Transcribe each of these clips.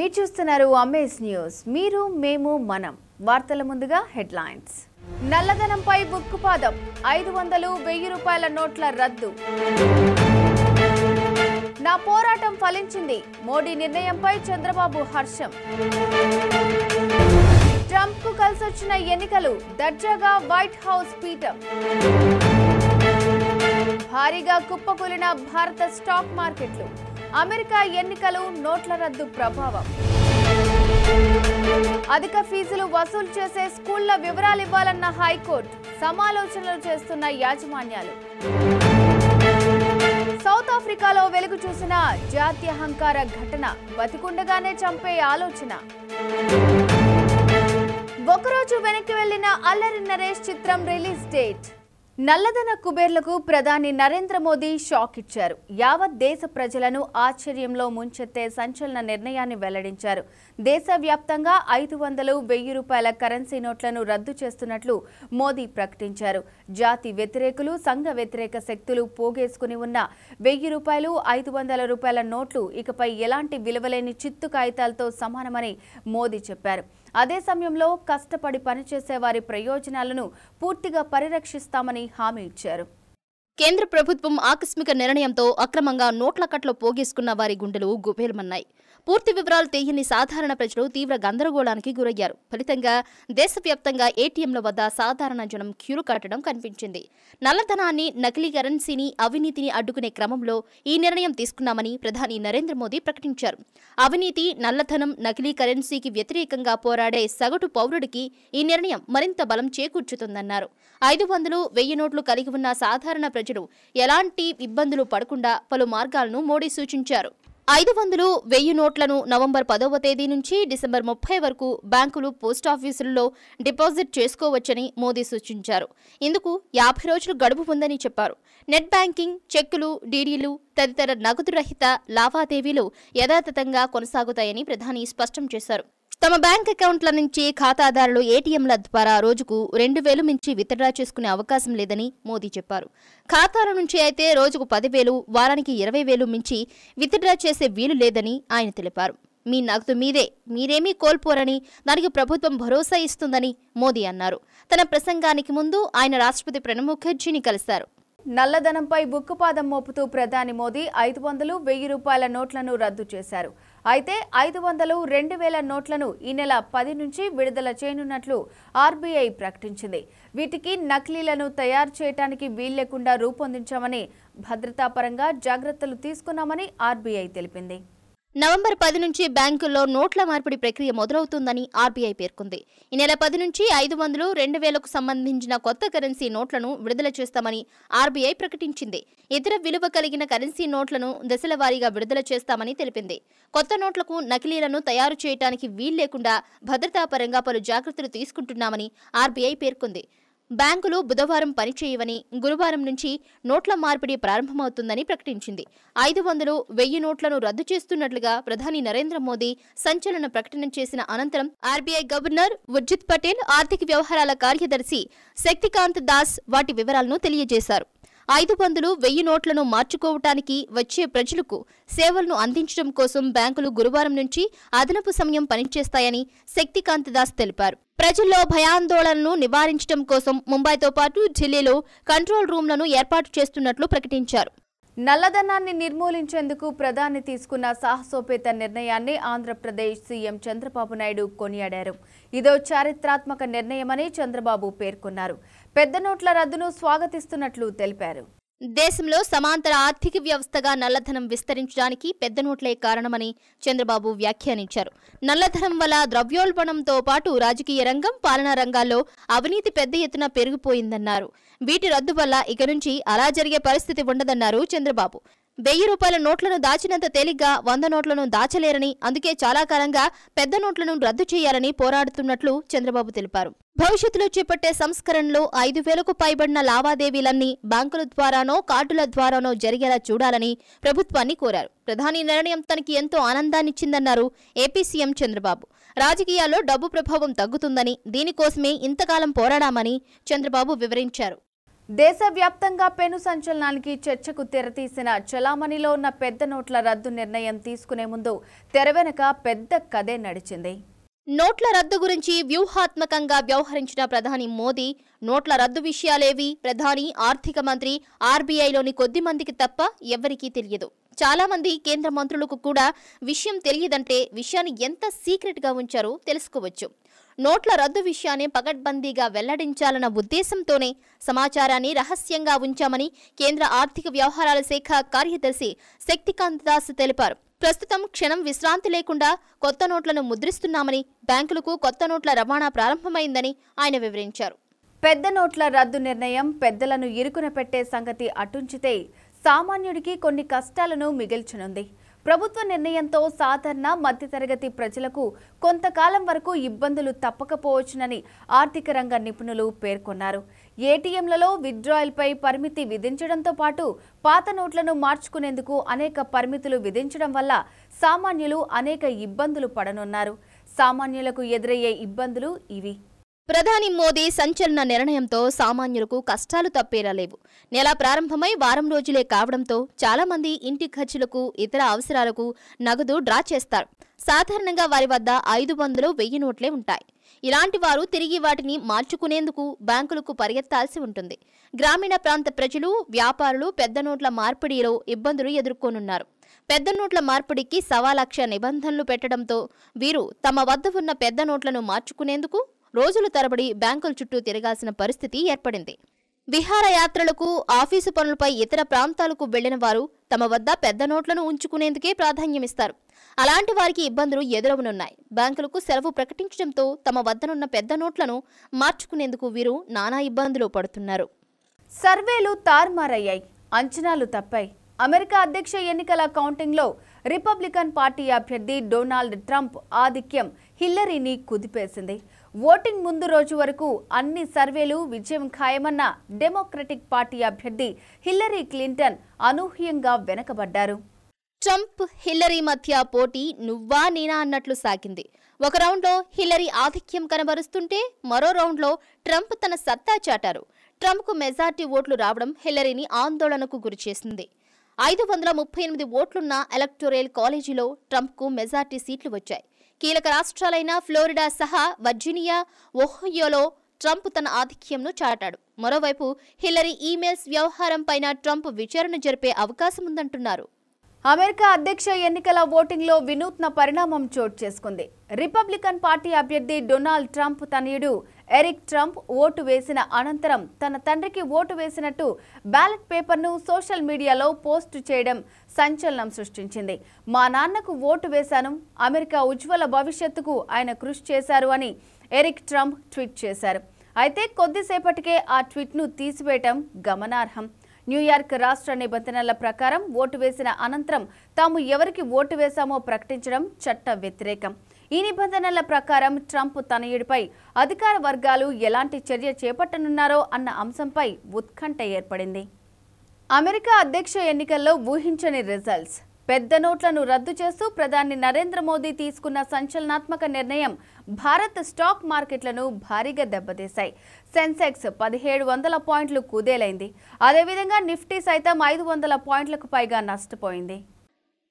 మీరు చూస్తున్నారు amaze news. మీరు మేము మనం. వార్తల ముందుగా హెడ్లైన్స్. నల్లధనంపై ఉక్కుపాదం, 500-1000 రూపాయల నోట్ల రద్దు. నా పోరాటం ఫలించింది, మోడీ నిర్ణయంపై చంద్రబాబు హర్షం. ట్రంప్ కు కలిసొచ్చిన ఎన్నికలు, దర్జాగా వైట్ హౌస్ పీఠం. భారీగా కుప్పకూలిన భారత స్టాక్ మార్కెట్లు, అమెరికా ఎన్నికలు, నోట్ల రద్దు ప్రభావం. అధిక ఫీజులు వసూలు చేసే స్కూళ్ల వివరాలు ఇవ్వాలన్న హైకోర్టు, సమాలోచనలు చేస్తున్న యాజమాన్యాలు. సౌత్ ఆఫ్రికాలో వెలుగు చూసిన జాత్యహంకార ఘటన, బతికుండగానే చంపే ఆలోచన. ఒకరోజు వెనక్కి వెళ్లిన అల్లరి నరేష్ చిత్రం రిలీజ్ డేట్. నల్లధన కుబేర్లకు ప్రధాని నరేంద్ర మోదీ షాక్ ఇచ్చారు. యావత్ దేశ ప్రజలను ఆశ్చర్యంలో ముంచెత్తే సంచలన నిర్ణయాన్ని వెల్లడించారు. దేశవ్యాప్తంగా 500-1000 రూపాయల కరెన్సీ నోట్లను రద్దు చేస్తున్నట్లు మోదీ ప్రకటించారు. జాతి వ్యతిరేకులు, సంఘ వ్యతిరేక శక్తులు పోగేసుకుని ఉన్న 1000 రూపాయలు, 500 రూపాయల నోట్లు ఇకపై ఎలాంటి విలువలేని చిత్తు కాగితాలతో సమానమని మోదీ చెప్పారు. అదే సమయంలో కష్టపడి పనిచేసే వారి ప్రయోజనాలను పూర్తిగా పరిరక్షిస్తామని హామీ ఇచ్చారు. కేంద్ర ప్రభుత్వం ఆకస్మిక నిర్ణయంతో అక్రమంగా నోట్ల కట్లో పోగేసుకున్న వారి గుండెలు గుబేలమన్నాయి. పూర్తి వివరాలు తెలియని సాధారణ ప్రజలు తీవ్ర గందరగోళానికి గురయ్యారు. ఫలితంగా దేశవ్యాప్తంగా ఏటీఎంల వద్ద సాధారణ జనం క్యూలు కట్టడం కనిపించింది. నల్లధనాన్ని, నకిలీ కరెన్సీని, అవినీతిని అడ్డుకునే క్రమంలో ఈ నిర్ణయం తీసుకున్నామని ప్రధాని నరేంద్ర మోదీ ప్రకటించారు. అవినీతి, నల్లధనం, నకిలీ కరెన్సీకి వ్యతిరేకంగా పోరాడే సగటు పౌరుడికి ఈ నిర్ణయం మరింత బలం చేకూర్చుతుందన్నారు. 500-1000 నోట్లు కలిగి ఉన్న సాధారణ ప్రజలు ఎలాంటి ఇబ్బందులు పడకుండా పలు మార్గాలను మోడీ సూచించారు. 500-1000 నోట్లను నవంబర్ 10వ తేదీ నుంచి డిసెంబర్ 30 వరకు బ్యాంకులు, పోస్టాఫీసులలో డిపాజిట్ చేసుకోవచ్చని మోదీ సూచించారు. ఇందుకు 50 రోజులు గడువు ఉందని చెప్పారు. నెట్ బ్యాంకింగ్, చెక్కులు, డీడీలు తదితర నగదు రహిత లావాదేవీలు యథాతథంగా కొనసాగుతాయని ప్రధాని స్పష్టం చేశారు. తమ బ్యాంక్ అకౌంట్ల నుంచి ఖాతాదారులు ఏటీఎంల ద్వారా రోజుకు 2000 మించి విత్డ్రా చేసుకునే అవకాశం లేదని మోదీ చెప్పారు. ఖాతాల నుంచి అయితే రోజుకు 10,000, వారానికి 20,000 మించి విత్డ్రా చేసే వీలు లేదని ఆయన తెలిపారు. మీ నగదు మీదే, మీరేమీ కోల్పోరని, దానికి ప్రభుత్వం భరోసా ఇస్తుందని మోదీ అన్నారు. తన ప్రసంగానికి ముందు ఆయన రాష్ట్రపతి ప్రణబ్ ముఖర్జీని కలిశారు. నల్లధనంపై ఉక్కుపాదం మోపుతూ ప్రధాని మోదీ 500-1000 రూపాయల నోట్లను రద్దు చేశారు. అయితే 500, 2000 నోట్లను ఈ నెల 10 నుంచి విడుదల చేయనున్నట్లు ఆర్బీఐ ప్రకటించింది. వీటికి నకిలీలను తయారు చేయడానికి వీల్లేకుండా రూపొందించామని, భద్రతాపరంగా జాగ్రత్తలు తీసుకున్నామని ఆర్బీఐ తెలిపింది. నవంబర్ 10 నుంచి బ్యాంకుల్లో నోట్ల మార్పిడి ప్రక్రియ మొదలవుతుందని ఆర్బీఐ పేర్కొంది. ఈ నెల 10 నుంచి 500, 2000కు సంబంధించిన కొత్త కరెన్సీ నోట్లను విడుదల చేస్తామని ఆర్బీఐ ప్రకటించింది. ఇతర విలువ కలిగిన కరెన్సీ నోట్లను దశల వారీగా విడుదల చేస్తామని తెలిపింది. కొత్త నోట్లకు నకిలీలను తయారు చేయడానికి వీల్లేకుండా భద్రతాపరంగా పలు జాగ్రత్తలు తీసుకుంటున్నామని ఆర్బీఐ పేర్కొంది. బ్యాంకులు బుధవారం పనిచేయవని, గురువారం నుంచి నోట్ల మార్పిడి ప్రారంభమవుతుందని ప్రకటించింది. 500-1000 నోట్లను రద్దు చేస్తున్నట్లుగా ప్రధాని నరేంద్ర మోదీ సంచలన ప్రకటన చేసిన అనంతరం ఆర్బీఐ గవర్నర్ ఉర్జిత్ పటేల్, ఆర్థిక వ్యవహారాల కార్యదర్శి శక్తికాంత్ దాస్ వాటి వివరాలను తెలియజేశారు. 500-1000 నోట్లను మార్చుకోవటానికి వచ్చే ప్రజలకు సేవలను అందించడం కోసం బ్యాంకులు గురువారం నుంచి అదనపు సమయం పనిచేస్తాయని శక్తికాంత్ దాస్ తెలిపారు. ప్రజల్లో భయాందోళనను నివారించడం కోసం ముంబైతో పాటు ఢిల్లీలో కంట్రోల్ రూమ్లను ఏర్పాటు చేస్తున్నట్లు ప్రకటించారు. నల్లధనాన్ని నిర్మూలించేందుకు ప్రధాని తీసుకున్న సాహసోపేత నిర్ణయాన్ని ఆంధ్రప్రదేశ్ సీఎం చంద్రబాబు నాయుడు కొనియాడారు. ఇదో చారిత్రాత్మక నిర్ణయమని చంద్రబాబు పేర్కొన్నారు. పెద్ద నోట్ల రద్దును స్వాగతిస్తున్నట్లు తెలిపారు. దేశంలో సమాంతర ఆర్థిక వ్యవస్థగా నల్లధనం విస్తరించడానికి పెద్ద నోట్లే కారణమని చంద్రబాబు వ్యాఖ్యానించారు. నల్లధనం వల్ల ద్రవ్యోల్బణంతో పాటు రాజకీయ రంగం, పాలనా రంగాల్లో అవినీతి పెద్ద ఎత్తున పెరిగిపోయిందన్నారు. వీటి రద్దు వల్ల ఇక నుంచి అలా జరిగే పరిస్థితి ఉండదన్నారు చంద్రబాబు. 1000 రూపాయల నోట్లను దాచినంత తేలిగ్గా 100 నోట్లను దాచలేరని, అందుకే చాలా కాలంగా పెద్ద నోట్లను రద్దు చేయాలని పోరాడుతున్నట్లు చంద్రబాబు తెలిపారు. భవిష్యత్తులో చేపట్టే సంస్కరణలో 5,000కు పైబడిన లావాదేవీలన్నీ బ్యాంకుల ద్వారానో, కార్డుల ద్వారానో జరిగేలా చూడాలని ప్రభుత్వాన్ని కోరారు. ప్రధాని నిర్ణయం తనకి ఎంతో ఆనందాన్నిచ్చిందన్నారు ఏపీ సీఎం చంద్రబాబు. రాజకీయాల్లో డబ్బు ప్రభావం తగ్గుతుందని, దీనికోసమే ఇంతకాలం పోరాడామని చంద్రబాబు వివరించారు. దేశవ్యాప్తంగా పెను సంచలనానికి చర్చకు తెరతీసిన చలామణిలో ఉన్న పెద్ద నోట్ల రద్దు నిర్ణయం తీసుకునే ముందు తెర వెనుక పెద్ద కథే నడిచింది. నోట్ల రద్దు గురించి వ్యూహాత్మకంగా వ్యవహరించిన ప్రధాని మోదీ నోట్ల రద్దు విషయాలేవి ప్రధాని ఆర్థిక మంత్రి ఆర్బీఐలోని కొద్ది మందికి తప్ప ఎవరికీ తెలియదు. చాలా మంది కేంద్ర మంత్రులకు కూడా విషయం తెలియదంటే విషయాన్ని ఎంత సీక్రెట్ గా ఉంచారో తెలుసుకోవచ్చు. నోట్ల రద్దు విషయాన్ని పకడ్బందీగా వెల్లడించాలన్న ఉద్దేశంతోనే సమాచారాన్ని రహస్యంగా ఉంచామని కేంద్ర ఆర్థిక వ్యవహారాల శాఖ కార్యదర్శి శక్తికాంత దాస్ తెలిపారు. ప్రస్తుతం క్షణం విశ్రాంతి లేకుండా కొత్త నోట్లను ముద్రిస్తున్నామని, బ్యాంకులకు కొత్త నోట్ల రవాణా ప్రారంభమైందని ఆయన వివరించారు. పెద్ద నోట్ల రద్దు నిర్ణయం పెద్దలను ఇరుకున పెట్టే సంగతి అటుంచితే సామాన్యుడికి కొన్ని కష్టాలను మిగిల్చనుంది. ప్రభుత్వ నిర్ణయంతో సాధారణ మధ్యతరగతి ప్రజలకు కొంతకాలం వరకు ఇబ్బందులు తప్పకపోవచ్చునని ఆర్థిక రంగ నిపుణులు పేర్కొన్నారు. ఏటీఎంలలో విత్డ్రాయల్పై పరిమితి విధించడంతో పాటు పాత నోట్లను మార్చుకునేందుకు అనేక పరిమితులు విధించడం వల్ల సామాన్యులు అనేక ఇబ్బందులు పడనున్నారు. సామాన్యులకు ఎదురయ్యే ఇబ్బందులు ఇవి. ప్రధాని మోదీ సంచలన నిర్ణయంతో సామాన్యులకు కష్టాలు తప్పేలా లేవు. నెల ప్రారంభమై వారం రోజులే కావడంతో చాలా మంది ఇంటి ఖర్చులకు, ఇతర అవసరాలకు నగదు డ్రా చేస్తారు. సాధారణంగా వారి వద్ద 500, 1000 నోట్లే ఉంటాయి. ఇలాంటి వారు తిరిగి వాటిని మార్చుకునేందుకు బ్యాంకులకు పరిగెత్తాల్సి ఉంటుంది. గ్రామీణ ప్రాంత ప్రజలు, వ్యాపారులు పెద్ద నోట్ల మార్పిడిలో ఇబ్బందులు ఎదుర్కొనున్నారు. పెద్ద నోట్ల మార్పిడికి 1,00,000 నిబంధనలు పెట్టడంతో వీరు తమ వద్ద ఉన్న పెద్ద నోట్లను మార్చుకునేందుకు రోజుల తరబడి బ్యాంకుల చుట్టూ తిరగాల్సిన పరిస్థితి ఏర్పడింది. విహారయాత్రలకు, ఆఫీసు పనులపై ఇతర ప్రాంతాలకు వెళ్లిన వారు తమ వద్ద పెద్ద నోట్లను ఉంచుకునేందుకే ప్రాధాన్యమిస్తారు. అలాంటి వారికి ఇబ్బందులు ఎదురవనున్నాయి. బ్యాంకులకు సెలవు ప్రకటించడంతో తమ వద్దనున్న పెద్ద నోట్లను మార్చుకునేందుకు వీరు నానా ఇబ్బందులు పడుతున్నారు. సర్వేలు తారుమారయ్యాయి, అంచనాలు తప్పాయి. అమెరికా అధ్యక్ష ఎన్నికల కౌంటింగ్లో రిపబ్లికన్ పార్టీ అభ్యర్థి డొనాల్డ్ ట్రంప్ ఆధిక్యం హిల్లరీని కుదిపేసింది. ఓటింగ్ ముందు రోజు వరకు అన్ని సర్వేలు విజయం ఖాయమన్న డెమోక్రటిక్ పార్టీ అభ్యర్థి హిల్లరీ క్లింటన్ అనూహ్యంగా వెనకబడ్డారు. ట్రంప్, హిల్లరీ మధ్య పోటీ నువ్వా నేనా అన్నట్లు సాగింది. ఒక రౌండ్లో హిల్లరీ ఆధిక్యం కనబరుస్తుంటే మరో రౌండ్లో ట్రంప్ తన సత్తా చాటారు. ట్రంప్కు మెజార్టీ ఓట్లు రావడం హిల్లరీని ఆందోళనకు గురిచేసింది. 538 ఓట్లున్న ఎలక్టోరల్ కాలేజీలో ట్రంప్కు మెజార్టీ సీట్లు వచ్చాయి. కీలక రాష్ట్రాలైన ఫ్లోరిడా సహా వర్జీనియా, ఒహియోలో ట్రంప్ తన ఆధిక్యంను చాటాడు. మరోవైపు హిల్లరీ ఈమెయిల్స్ వ్యవహారంపైన ట్రంప్ విచారణ జరిపే అవకాశం ఉందంటున్నారు. అమెరికా అధ్యక్ష ఎన్నికల ఓటింగ్లో వినూత్న పరిణామం చోటు చేసుకుంది. రిపబ్లికన్ పార్టీ అభ్యర్థి డొనాల్డ్ ట్రంప్ తనయుడు ఎరిక్ ట్రంప్ ఓటు వేసిన అనంతరం తన తండ్రికి ఓటు వేసినట్టు బ్యాలెట్ పేపర్ను సోషల్ మీడియాలో పోస్ట్ చేయడం సంచలనం సృష్టించింది. మా నాన్నకు ఓటు వేశాను, అమెరికా ఉజ్వల భవిష్యత్తుకు ఆయన కృషి చేశారు అని ఎరిక్ ట్రంప్ ట్వీట్ చేశారు. అయితే కొద్దిసేపటికే ఆ ట్వీట్ను తీసివేయటం గమనార్హం. న్యూయార్క్ రాష్ట్ర నిబంధనల ప్రకారం ఓటు వేసిన అనంతరం తాము ఎవరికి ఓటు వేశామో ప్రకటించడం చట్ట వ్యతిరేకం. ఈ నిబంధనల ప్రకారం ట్రంప్ తనయుడిపై అధికార వర్గాలు ఎలాంటి చర్య చేపట్టనున్నారో అన్న అంశంపై ఉత్కంఠ ఏర్పడింది. అమెరికా అధ్యక్ష ఎన్నికల్లో ఊహించని రిజల్ట్స్. పెద్ద నోట్లను రద్దు చేస్తూ ప్రధాని నరేంద్ర మోదీ తీసుకున్న సంచలనాత్మక నిర్ణయం భారత్ స్టాక్ మార్కెట్లను భారీగా దెబ్బతీశాయి. సెన్సెక్స్ 1700 పాయింట్లు కుదేలైంది. అదేవిధంగా నిఫ్టీ సైతం 500 పాయింట్లకు పైగా నష్టపోయింది.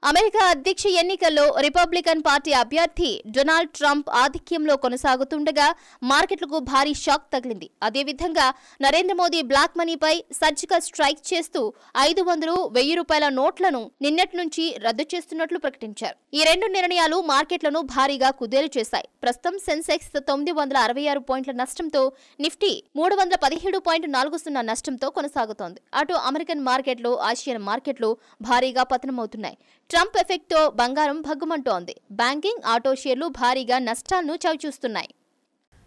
అమెరికా అధ్యక్ష ఎన్నికల్లో రిపబ్లికన్ పార్టీ అభ్యర్థి డొనాల్డ్ ట్రంప్ ఆధిక్యంలో కొనసాగుతుండగా మార్కెట్లకు భారీ షాక్ తగిలింది. అదేవిధంగా నరేంద్ర మోదీ బ్లాక్ మనీపై సర్జికల్ స్ట్రైక్ చేస్తూ 500, 1000 రూపాయల నోట్లను నిన్నటి నుంచి రద్దు చేస్తున్నట్లు ప్రకటించారు. ఈ రెండు నిర్ణయాలు మార్కెట్లను భారీగా కుదేలు చేశాయి. ప్రస్తుతం సెన్సెక్స్ 966 పాయింట్ల నష్టంతో, నిఫ్టీ 317.40 నష్టంతో కొనసాగుతోంది. అటు అమెరికన్ మార్కెట్లు, ఆసియన్ మార్కెట్లు భారీగా పతనమవుతున్నాయి. ట్రంప్ ఎఫెక్ట్తో బంగారం భగ్గుమంటోంది. బ్యాంకింగ్, ఆటో షేర్లు భారీగా నష్టాలను చవిచూస్తున్నాయి.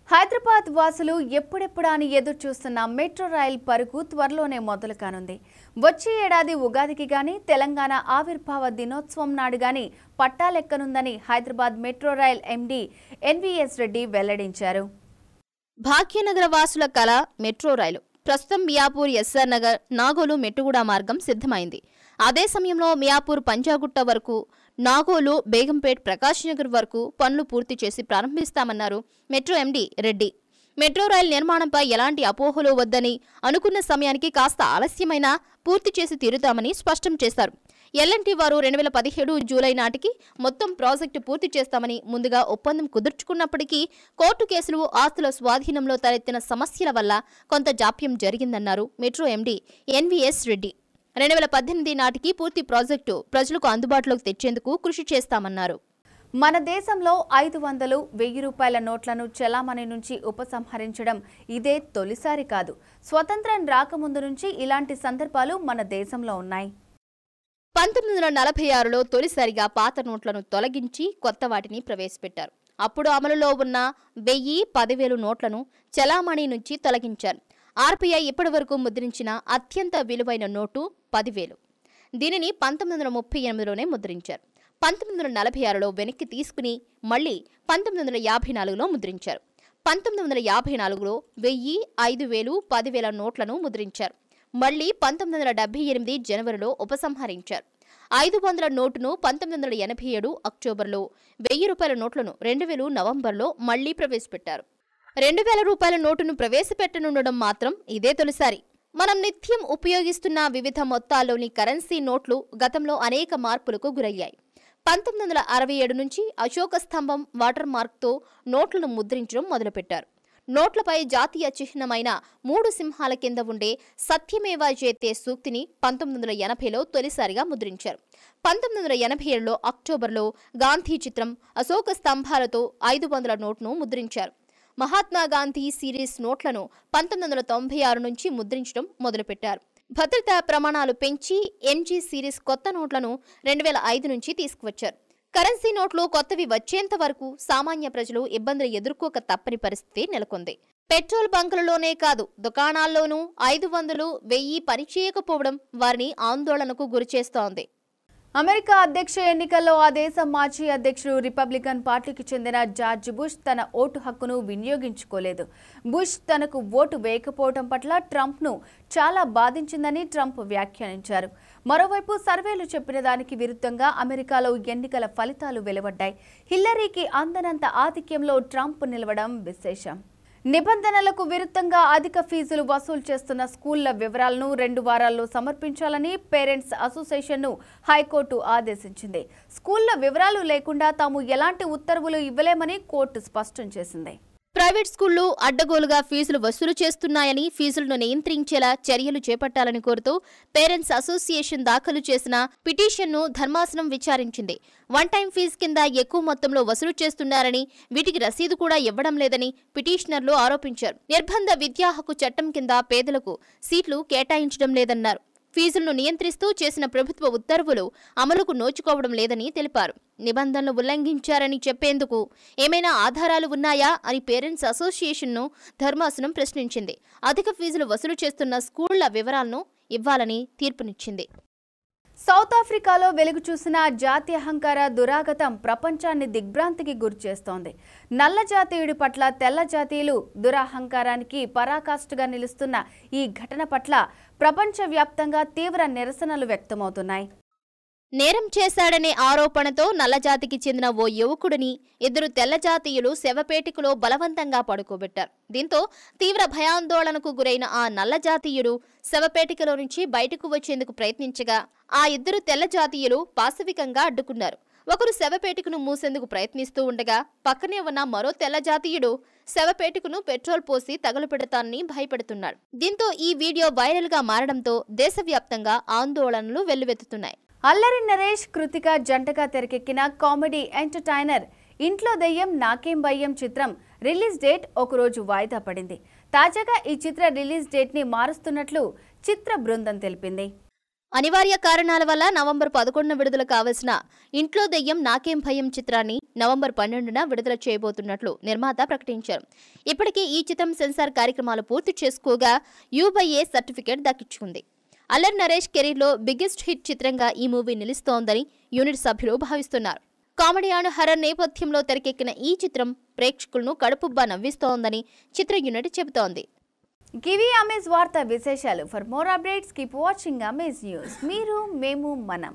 హైదరాబాద్ వాసులు ఎప్పుడెప్పుడా అని ఎదురు చూస్తున్న మెట్రో రైల్ పరుగు త్వరలోనే మొదలు కానుంది. వచ్చే ఏడాది ఉగాదికి గాని, తెలంగాణ ఆవిర్భావ దినోత్సవం నాడు గాని పట్టాలెక్కనుందని Hyderabad metro rail MD NVS Reddy వెల్లడించారు. భాగ్యనగర వాసుల కళ మెట్రో రైలు. ప్రస్తుతం మియాపూర్, ఎస్ఆర్ నగర్, నాగోలు, మెట్టుగూడ మార్గం సిద్ధమైంది. అదే సమయంలో మియాపూర్, పంజాగుట్ట వరకు, నాగోలు, బేగంపేట్, ప్రకాష్ నగర్ వరకు పనులు పూర్తి చేసి ప్రారంభిస్తామన్నారు metro MD Reddy. Metro rail నిర్మాణంపై ఎలాంటి అపోహలు వద్దని, అనుకున్న సమయానికి కాస్త ఆలస్యమైనా పూర్తి చేసి తీరుతామని స్పష్టం చేశారు. ఎల్ఎన్టీ వారు 2017 జూలై నాటికి మొత్తం ప్రాజెక్టు పూర్తి చేస్తామని ముందుగా ఒప్పందం కుదుర్చుకున్నప్పటికీ కోర్టు కేసులు, ఆస్తుల స్వాధీనంలో తలెత్తిన సమస్యల వల్ల కొంత జాప్యం జరిగిందన్నారు మెట్రో ఎండీ ఎన్వీఎస్ రెడ్డి. 2018 నాటికి పూర్తి ప్రాజెక్టు ప్రజలకు అందుబాటులోకి తెచ్చేందుకు కృషి చేస్తామన్నారు. మన దేశంలో 500, 1000 రూపాయల నోట్లను చెలామణి నుంచి ఉపసంహరించడం ఇదే తొలిసారి కాదు. స్వతంత్రం రాకముందు నుంచి ఇలాంటి సందర్భాలు మన దేశంలో ఉన్నాయి. 1946లో తొలిసారిగా పాత నోట్లను తొలగించి కొత్త వాటిని ప్రవేశపెట్టారు. అప్పుడు అమలులో ఉన్న 1000, 10,000 నోట్లను చెలామణి నుంచి తొలగించారు. ఆర్బీఐ ఇప్పటివరకు ముద్రించిన అత్యంత విలువైన నోటు 10,000. దీనిని 1938లోనే ముద్రించారు. 1946లో వెనక్కి తీసుకుని మళ్లీ 1954లో ముద్రించారు. 1954లో 1000, 5,000, 10,000 నోట్లను ముద్రించారు. మళ్లీ 1978 జనవరిలో ఉపసంహరించారు. 500 నోటును 1987 అక్టోబర్లో, 1000 రూపాయల నోట్లను 2000 నవంబర్లో మళ్లీ ప్రవేశపెట్టారు. 2000 రూపాయల నోటును ప్రవేశపెట్టనుండడం మాత్రం ఇదే తొలిసారి. మనం నిత్యం ఉపయోగిస్తున్న వివిధ మొత్తాల్లోని కరెన్సీ నోట్లు గతంలో అనేక మార్పులకు గురయ్యాయి. 1967 నుంచి అశోక స్తంభం వాటర్ మార్క్తో నోట్లను ముద్రించడం మొదలుపెట్టారు. నోట్లపై జాతీయ చిహ్నమైన 3 సింహాల కింద ఉండే సత్యమేవ జయతే సూక్తిని 1980లో తొలిసారిగా ముద్రించారు. 1987లో అక్టోబర్లో గాంధీ చిత్రం, అశోక స్తంభాలతో 500 నోట్ను ముద్రించారు. మహాత్మా గాంధీ సిరీస్ నోట్లను 1996 నుంచి ముద్రించడం మొదలుపెట్టారు. భద్రతా ప్రమాణాలు పెంచి ఎంజీ సిరీస్ కొత్త నోట్లను 2005 నుంచి తీసుకువచ్చారు. కరెన్సీ నోట్లు కొత్తవి వచ్చేంత వరకు సామాన్య ప్రజలు ఇబ్బందులు ఎదుర్కోక తప్పని పరిస్థితి నెలకొంది. పెట్రోల్ బంకులలోనే కాదు, దుకాణాల్లోనూ 500, 1000 పనిచేయకపోవడం వారిని ఆందోళనకు గురిచేస్తోంది. అమెరికా అధ్యక్ష ఎన్నికల్లో ఆ దేశ మాజీ అధ్యక్షుడు రిపబ్లికన్ పార్టీకి చెందిన జార్జ్ బుష్ తన ఓటు హక్కును వినియోగించుకోలేదు. బుష్ తనకు ఓటు వేయకపోవడం పట్ల ట్రంప్ను చాలా బాధించిందని ట్రంప్ వ్యాఖ్యానించారు. మరోవైపు సర్వేలు చెప్పిన దానికి విరుద్ధంగా అమెరికాలో ఎన్నికల ఫలితాలు వెలువడ్డాయి. హిల్లరీకి అందనంత ఆధిక్యంలో ట్రంప్ నిలవడం విశేషం. నిబంధనలకు విరుద్ధంగా అధిక ఫీజులు వసూలు చేస్తున్న స్కూళ్ల వివరాలను 2 వారాల్లో సమర్పించాలని పేరెంట్స్ అసోసియేషన్ను హైకోర్టు ఆదేశించింది. స్కూళ్ల వివరాలు లేకుండా తాము ఎలాంటి ఉత్తర్వులు ఇవ్వలేమని కోర్టు స్పష్టం చేసింది. ప్రైవేట్ స్కూళ్లు అడ్డగోలుగా ఫీజులు వసూలు చేస్తున్నాయని, ఫీజులను నియంత్రించేలా చర్యలు చేపట్టాలని కోరుతూ పేరెంట్స్ అసోసియేషన్ దాఖలు చేసిన పిటిషన్ను ధర్మాసనం విచారించింది. వన్ టైం ఫీజు కింద ఎక్కువ మొత్తంలో వసూలు చేస్తున్నారని, వీటికి రసీదు కూడా ఇవ్వడం లేదని పిటిషనర్లు ఆరోపించారు. నిర్బంధ విద్యా హక్కు చట్టం కింద పేదలకు సీట్లు కేటాయించడం లేదన్నారు. ఫీజులను నియంత్రిస్తూ చేసిన ప్రభుత్వ ఉత్తర్వులు అమలుకు నోచుకోవడం లేదని తెలిపారు. నిబంధనలు ఉల్లంఘించారని చెప్పేందుకు ఏమైనా ఆధారాలు ఉన్నాయా అని పేరెంట్స్ అసోసియేషన్ను ధర్మాసనం ప్రశ్నించింది. అధిక ఫీజులు వసూలు చేస్తున్న స్కూళ్ల వివరాలను ఇవ్వాలని తీర్పునిచ్చింది. సౌత్ ఆఫ్రికాలో వెలుగు చూసిన జాతి అహంకార దురాగతం ప్రపంచాన్ని దిగ్భ్రాంతికి గురిచేస్తోంది. నల్ల జాతీయుడి పట్ల తెల్ల జాతీయులు దురహంకారానికి పరాకాష్ఠగా నిలుస్తున్న ఈ ఘటన పట్ల ప్రపంచవ్యాప్తంగా తీవ్ర నిరసనలు వ్యక్తమవుతున్నాయి. నేరం చేశాడనే ఆరోపణతో నల్లజాతికి చెందిన ఓ యువకుడిని 2 తెల్లజాతీయులు శవపేటికలో బలవంతంగా పడుకోబెట్టారు. దీంతో తీవ్ర భయాందోళనకు గురైన ఆ నల్లజాతీయుడు శవపేటికలో నుంచి బయటకు వచ్చేందుకు ప్రయత్నించగా ఆ 2 తెల్లజాతీయులు పాశవికంగా అడ్డుకున్నారు. ఒకరు శవపేటికను మూసేందుకు ప్రయత్నిస్తూ ఉండగా పక్కనే ఉన్న మరో తెల్లజాతీయుడు శవపేటికను పెట్రోల్ పోసి తగలపెడతానని భయపెడుతున్నాడు. దీంతో ఈ వీడియో వైరల్ గా మారడంతో దేశవ్యాప్తంగా ఆందోళనలు వెల్లువెత్తుతున్నాయి. అల్లరి నరేష్, కృతిక జంటగా తెరకెక్కిన కామెడీ ఎంటర్టైనర్ ఇంట్లో దెయ్యం నాకేం భయం చిత్రం రిలీజ్ డేట్ ఒకరోజు వాయిదా పడింది. తాజాగా ఈ చిత్ర రిలీజ్ డేట్ ని మారుస్తున్నట్లు చిత్ర బృందం తెలిపింది. అనివార్య కారణాల వల్ల నవంబర్ 11న విడుదల కావాల్సిన ఇంట్లో దెయ్యం నాకేం భయం చిత్రాన్ని నవంబర్ 12న విడుదల చేయబోతున్నట్లు నిర్మాత ప్రకటించారు. ఇప్పటికే ఈ చిత్రం సెన్సార్ కార్యక్రమాలు పూర్తి చేసుకోగా U/A సర్టిఫికేట్ దక్కించుకుంది. అల్లరి నరేష్ కెరీర్లో బిగ్గెస్ట్ హిట్ చిత్రంగా ఈ మూవీ నిలుస్తోందని యూనిట్ సభ్యులు భావిస్తున్నారు. కామెడీ అండ్ హర్రర్ నేపథ్యంలో తెరకెక్కిన ఈ చిత్రం ప్రేక్షకులను కడుపుబ్బా నవ్విస్తోందని చిత్ర యూనిట్ చెబుతోంది. గివి అమేజ్ వార్తా విశేషాలు. For more updates keep watching amaze news. మీరు, మేము, మనం.